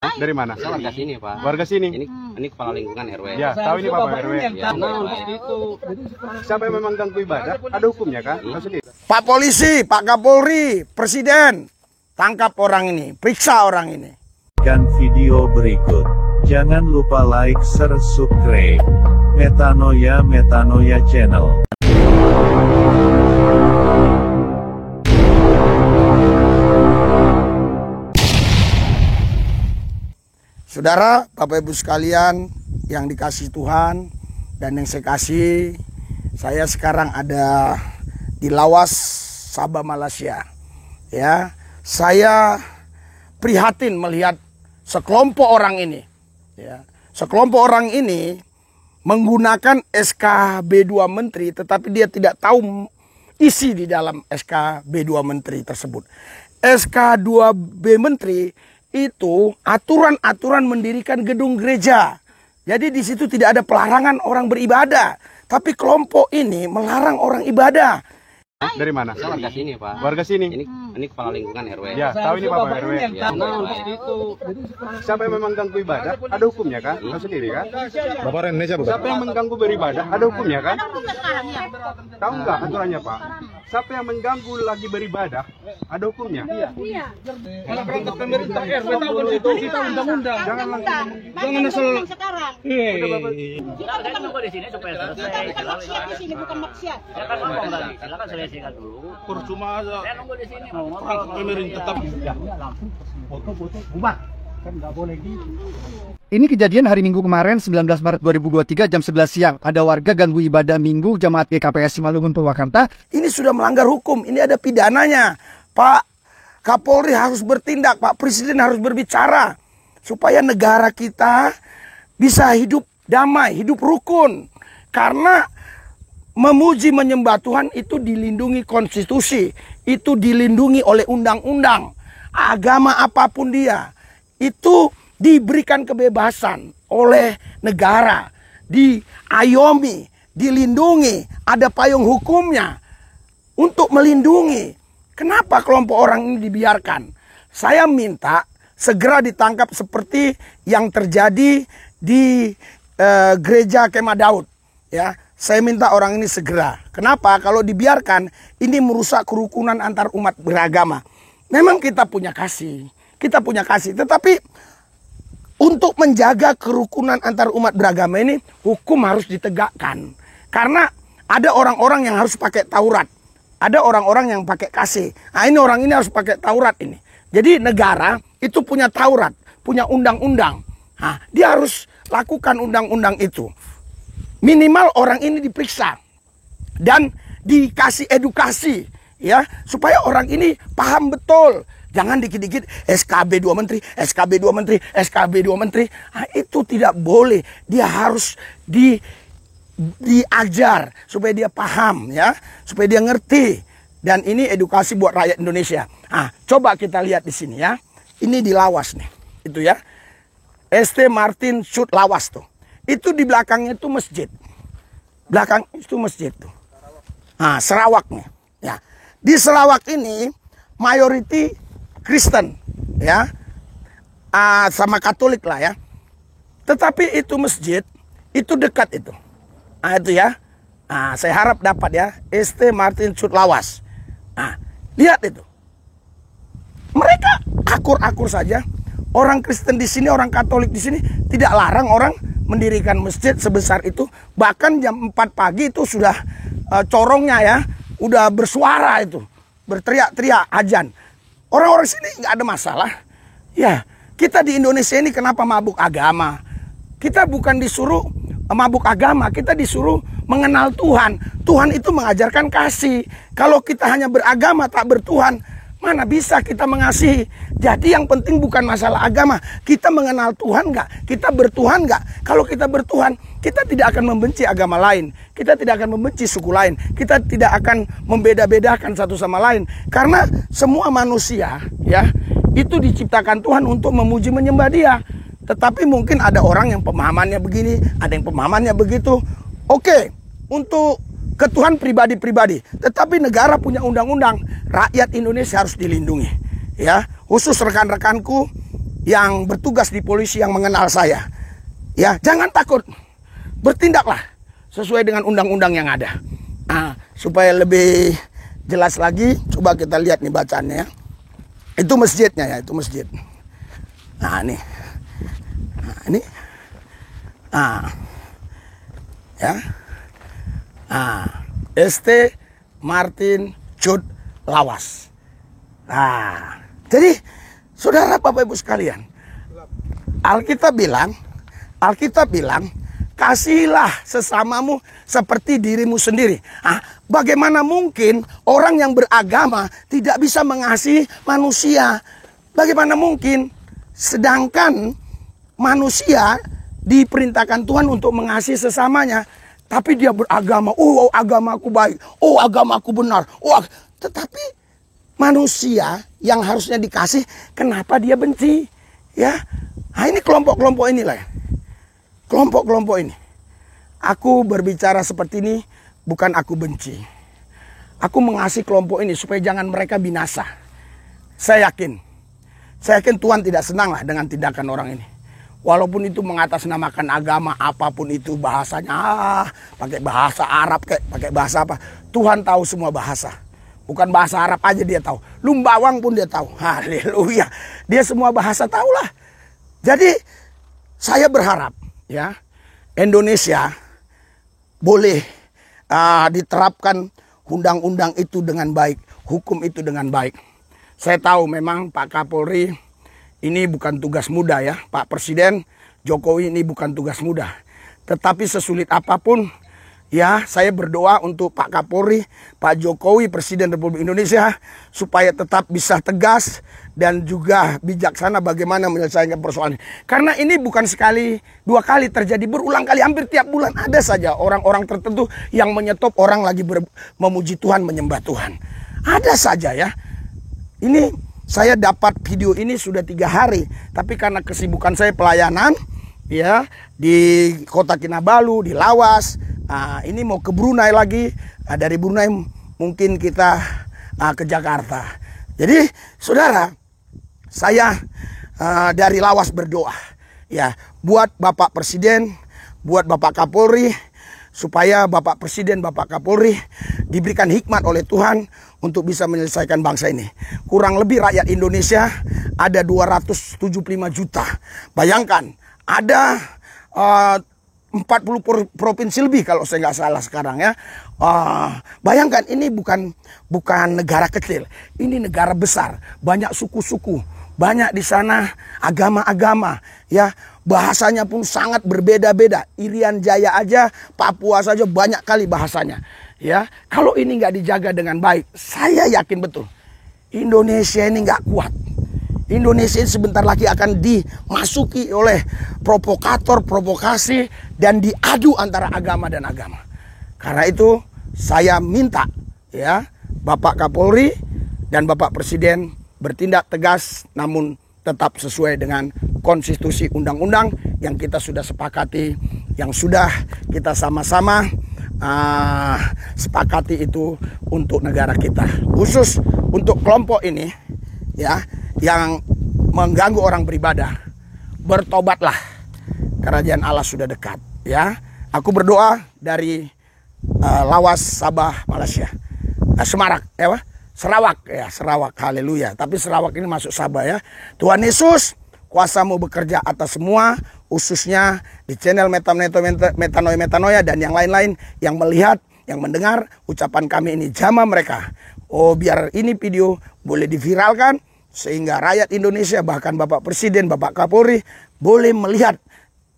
Dari mana? Saya warga sini, Pak. Warga sini. Ini kepala lingkungan RW. Ya, tahu ini Bapak RW. Ya, Itu. Siapa yang memang ganggu ibadah? Ada hukumnya kan? Tahu sendiri. Pak Polisi, Pak Kapolri, Presiden, tangkap orang ini, periksa orang ini. Kan video berikut. Jangan lupa like, share, subscribe. Metanoia Channel. Saudara, Bapak Ibu sekalian yang dikasih Tuhan dan yang saya kasih, saya sekarang ada di Lawas, Sabah, Malaysia. Ya, saya prihatin melihat sekelompok orang ini. Ya, sekelompok orang ini menggunakan SKB 2 Menteri, tetapi dia tidak tahu isi di dalam SKB 2 Menteri tersebut. SK 2B Menteri itu aturan-aturan mendirikan gedung gereja. Jadi di situ tidak ada pelarangan orang beribadah, tapi kelompok ini melarang orang ibadah. Dari mana? Saya warga sini, Pak. Warga sini. Ini kepala lingkungan RW. Ya, tahu ini Bapak RW. Ya, Itu. Siapa yang memang ganggu ibadah? Ada hukumnya kan? Tahu sendiri kan? Bapak orang Indonesia bukan? Siapa yang mengganggu beribadah? Ada hukumnya kan? Tahu nggak aturannya Pak? Siapa yang mengganggu lagi beribadah? Ada hukumnya? Iya. Kalau perangkat pemerintah RW tahu konstitusi, tahu undang-undang. Jangan langsung. Jangan asal. Sekarang. Udah Bapak. Kita nunggu di sini supaya selesai. Bukan maksiat di sini, bukan maksiat. Ya kan ngomong tadi, silakan selesaikan dulu. Percuma aja. Saya nunggu di sini mau ngobrol. Perangkat pemerintah tetap. Ini kejadian hari Minggu kemarin 19 Maret 2023 jam 11 siang. Ada warga ganggu ibadah Minggu Jemaat GKPS Simalungun Purwakarta. Ini sudah melanggar hukum, ini ada pidananya. Pak Kapolri harus bertindak, Pak Presiden harus berbicara. Supaya negara kita bisa hidup damai, hidup rukun. Karena memuji menyembah Tuhan itu dilindungi konstitusi. Itu dilindungi oleh undang-undang. Agama apapun dia, itu diberikan kebebasan oleh negara, diayomi, dilindungi, ada payung hukumnya untuk melindungi. Kenapa kelompok orang ini dibiarkan? Saya minta segera ditangkap seperti yang terjadi di gereja Kemah Daud. Ya, saya minta orang ini segera. Kenapa? Kalau dibiarkan, ini merusak kerukunan antar umat beragama. Memang kita punya kasih, tetapi untuk menjaga kerukunan antar umat beragama ini, hukum harus ditegakkan. Karena ada orang-orang yang harus pakai Taurat. Ada orang-orang yang pakai kasih. Nah, ini orang ini harus pakai Taurat ini. Jadi negara itu punya Taurat, punya undang-undang. Nah, dia harus lakukan undang-undang itu. Minimal orang ini diperiksa dan dikasih edukasi. Ya, supaya orang ini paham betul. Jangan dikit-dikit SKB 2 Menteri, SKB 2 Menteri, SKB 2 Menteri. Nah, itu tidak boleh. Dia harus diajar supaya dia paham, ya, supaya dia ngerti. Dan ini edukasi buat rakyat Indonesia. Nah, coba kita lihat di sini ya. Ini di Lawas nih. Itu ya. ST Martin Shoot Lawas tuh. Itu di belakangnya itu masjid. Belakang itu masjid tuh. Nah, Sarawak nih. Ya. Di Sarawak ini mayoriti Kristen, ya, sama Katolik lah ya. Tetapi itu masjid itu dekat itu. Nah itu ya. Nah, saya harap dapat ya. ST Martin Shoot Lawas. Nah, lihat itu. Mereka akur-akur saja. Orang Kristen di sini, orang Katolik di sini tidak larang orang mendirikan masjid sebesar itu. Bahkan jam 4 pagi itu sudah corongnya ya. Udah bersuara itu, berteriak-teriak azan. Orang-orang sini nggak ada masalah. Ya, kita di Indonesia ini kenapa mabuk agama? Kita bukan disuruh mabuk agama, kita disuruh mengenal Tuhan. Tuhan itu mengajarkan kasih. Kalau kita hanya beragama tak bertuhan, mana bisa kita mengasihi? Jadi yang penting bukan masalah agama. Kita mengenal Tuhan nggak? Kita bertuhan nggak? Kalau kita bertuhan, kita tidak akan membenci agama lain. Kita tidak akan membenci suku lain. Kita tidak akan membeda-bedakan satu sama lain. Karena semua manusia ya itu diciptakan Tuhan untuk memuji menyembah Dia. Tetapi mungkin ada orang yang pemahamannya begini, ada yang pemahamannya begitu. Oke, untuk ketuhan pribadi-pribadi. Tetapi negara punya undang-undang. Rakyat Indonesia harus dilindungi. Ya, khusus rekan-rekanku yang bertugas di polisi yang mengenal saya, ya jangan takut, bertindaklah sesuai dengan undang-undang yang ada. Nah, supaya lebih jelas lagi, coba kita lihat nih bacaannya ya. Itu masjidnya ya, itu masjid. Nah ini, ya, ST Martin Cut Lawas. Nah, jadi saudara Bapak Ibu sekalian, Alkitab bilang, kasihilah sesamamu seperti dirimu sendiri. Bagaimana mungkin orang yang beragama tidak bisa mengasihi manusia? Bagaimana mungkin? Sedangkan manusia diperintahkan Tuhan untuk mengasihi sesamanya, tapi dia beragama. Oh, agamaku baik. Oh, agamaku benar. Oh, tetapi manusia yang harusnya dikasih, kenapa dia benci? Ya, nah ini kelompok-kelompok inilah. Kelompok-kelompok ini. Aku berbicara seperti ini bukan aku benci. Aku mengasihi kelompok ini supaya jangan mereka binasa. Saya yakin Tuhan tidak senang lah dengan tindakan orang ini. Walaupun itu mengatasnamakan agama, apapun itu bahasanya, pakai bahasa Arab, pakai bahasa apa. Tuhan tahu semua bahasa. Bukan bahasa Arab aja dia tahu. Lumbawang pun dia tahu. Haleluya. Dia semua bahasa tahulah. Jadi saya berharap ya Indonesia boleh diterapkan undang-undang itu dengan baik, hukum itu dengan baik. Saya tahu memang Pak Kapolri ini bukan tugas mudah ya. Pak Presiden Jokowi ini bukan tugas mudah. Tetapi sesulit apapun ya, saya berdoa untuk Pak Kapolri, Pak Jokowi, Presiden Republik Indonesia, supaya tetap bisa tegas dan juga bijaksana bagaimana menyelesaikan persoalan ini. Karena ini bukan sekali, dua kali terjadi, berulang kali, hampir tiap bulan ada saja orang-orang tertentu yang menyetop orang lagi memuji Tuhan, menyembah Tuhan. Ada saja ya. Ini saya dapat video ini sudah 3 hari, tapi karena kesibukan saya pelayanan ya di Kota Kinabalu, di Lawas. Ini mau ke Brunei lagi, dari Brunei mungkin kita ke Jakarta. Jadi saudara, saya dari Lawas berdoa ya buat Bapak Presiden, buat Bapak Kapolri, supaya Bapak Presiden, Bapak Kapolri diberikan hikmat oleh Tuhan untuk bisa menyelesaikan bangsa ini. Kurang lebih rakyat Indonesia ada 275 juta. Bayangkan ada 40 provinsi lebih kalau saya nggak salah sekarang ya. Bayangkan ini bukan negara kecil, ini negara besar, banyak suku-suku, banyak di sana agama-agama ya, bahasanya pun sangat berbeda-beda. Irian Jaya aja, Papua saja banyak kali bahasanya ya. Kalau ini nggak dijaga dengan baik, saya yakin betul Indonesia ini nggak kuat. Indonesia ini sebentar lagi akan dimasuki oleh provokator, provokasi, dan diadu antara agama dan agama. Karena itu saya minta ya Bapak Kapolri dan Bapak Presiden bertindak tegas namun tetap sesuai dengan konstitusi undang-undang yang kita sudah sepakati, yang sudah kita sama-sama sepakati itu untuk negara kita. Khusus untuk kelompok ini ya yang mengganggu orang beribadah, bertobatlah, kerajaan Allah sudah dekat ya. Aku berdoa dari Lawas, Sabah, Malaysia, Semarak ya, Sarawak, haleluya. Tapi Sarawak ini masuk Sabah ya. Tuhan Yesus, kuasa-Mu bekerja atas semua, khususnya di channel Metanoia dan yang lain-lain yang melihat, yang mendengar ucapan kami ini, jamah mereka. Oh, biar ini video boleh diviralkan sehingga rakyat Indonesia, bahkan Bapak Presiden, Bapak Kapolri boleh melihat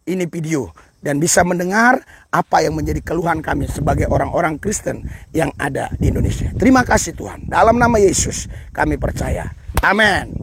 ini video dan bisa mendengar apa yang menjadi keluhan kami sebagai orang-orang Kristen yang ada di Indonesia. Terima kasih Tuhan. Dalam nama Yesus kami percaya. Amin.